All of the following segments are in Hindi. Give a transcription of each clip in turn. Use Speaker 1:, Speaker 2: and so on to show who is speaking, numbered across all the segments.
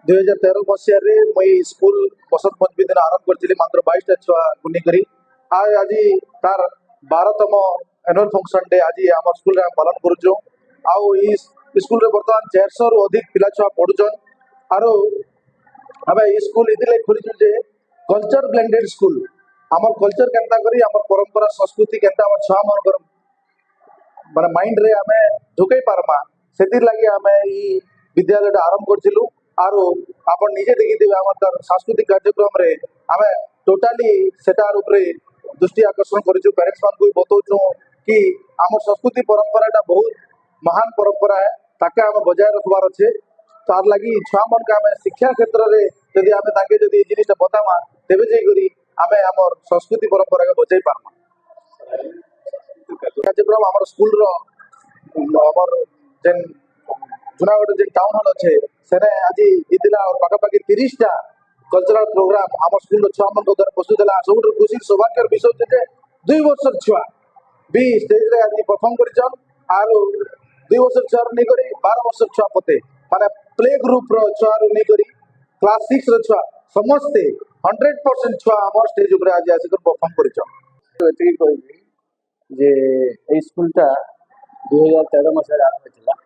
Speaker 1: 2013 मसीह मुई स्कूल बसंत पंचमी दिन आरंभ करी मात्र 22टा छुआ को लेकर आज तार 12तम एनुअल फंक्शन डे आज आम स्कूल पालन करुचु। आउ स्कूल बर्तमान 400 रु अधिक पिला छुआ पढ़ुचन। आरो आम स्कूल ये खोलीचु जे कल्चर ब्लेंडेड स्कूल आम कल्चर केन्ता करी आम परंपरा संस्कृति केन्ता आम छुआ मन माने माइंड रे आमे ढुकई पारमा से लगी आम विद्यालय आरंभ करूँ। आरो आपण निजे देखिथिबे आम तार सांस्कृतिक कार्यक्रम रे आमे टोटाली सेटार उपरे दृष्टि आकर्षण करूँ। पेरेंट्स मान को भी बतौचु कि आम संस्कृति परंपरा बहुत महान परंपरा है ताके आम बजाय रखबार अच्छे। तार लगी छुआ मन के आम शिक्षा क्षेत्र में जदि आम ताके जदि जिनिसटा बतामा तेबे जाई आम आम संस्कृति परंपरा के बजाई पारमा। कार्यक्रम आम स्कूल रो आमर जेन जूनागढ़ जेन टाउन हॉल अच्छे सेने आज इदिला और पाखापाखि 30टा कल्चरल प्रोग्राम आम स्कूल छुआ मन द्वारा प्रस्तुत है। सब खुशी सौभाग्य विषय जे 2 वर्षर छुआ भी स्टेज रे आज परफॉर्म करिछन। आरो 2 वर्षर छुआ नहीं करी 12 वर्षर छुआ पते माने प्ले ग्रुप रो छुआ रो नहीं करी क्लास 6 रो छुआ समस्ते 100% छुआ आम स्टेज ऊपर आज आसी परफॉर्म करिछन।
Speaker 2: तो एतिकी कहबी जे ए स्कूलटा 2013 मसीह आरंभ होता।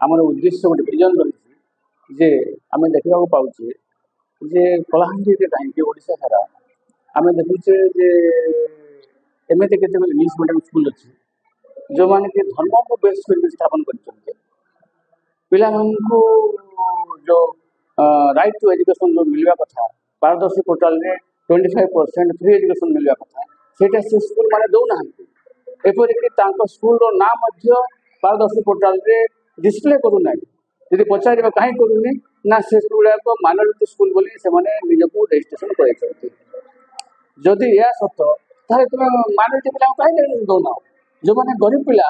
Speaker 2: आमर उद्देश्य गोटे विजन रही जे आम देखा पाचे जे कलाहांडी कहीं ओडिशा सारा आम देखुचे जे एमती के इंग्लिश मीडियम स्कूल अच्छी जो मैंने कि धर्म को बेस कर स्थापन कर पिला जो राइट टू एजुकेशन जो मिलवा कथा पारदर्शी पोर्टाल रे 25% फ्री एजुकेशन मिलवा कथा सेटा से स्कूल माने दौना एपरिक स्कूल नाम पारदर्शी पोर्टाल रे डिस्प्ले करूना यदि पचार कहीं करूनी ना से स्कूल माइनॉरिटी स्कूल बोली से निजक रजिस्ट्रेशन कर जदि यह सत ताहे तुम माइनॉरिटी पिला कहीं दौना जो मैंने गरीब पिला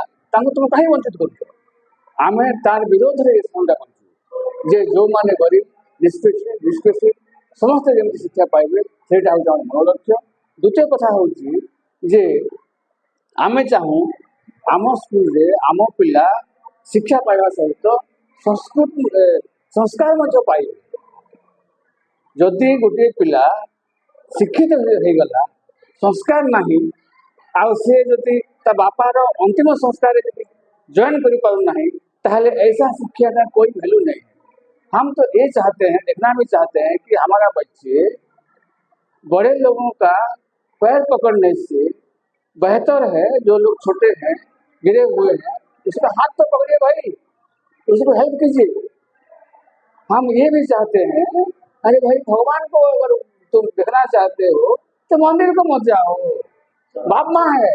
Speaker 2: तुम कहीं वंचित कर आम तार विरोध में स्कूल जे जो मैंने गरीब निष्पेषित समस्त जमी शिक्षा पाइबे से मन लक्ष्य। द्वितीय कथा हूँ जे आम चाहूँ आम स्कूल रे आम पिला शिक्षा पाइबा सहित संस्कृति संस्कार मध्य पाइबे। जदि गोटे पिला शिक्षित हो गला संस्कार नहीं आउ से जदि ता बापार अंतिम संस्कार जॉइन कर पारना ताहले ऐसा शिक्षा का कोई वैल्यू नहीं है। हम तो ये चाहते हैं देखना भी चाहते हैं कि हमारा बच्चे बड़े लोगों का पैर पकड़ने से बेहतर है जो लोग छोटे हैं गिरे हुए हैं उसका हाथ तो पकड़िए भाई उसको हेल्प कीजिए। हम ये भी चाहते हैं अरे भाई भगवान को अगर तुम देखना चाहते हो तो मंदिर को मत जाओ बाप माँ है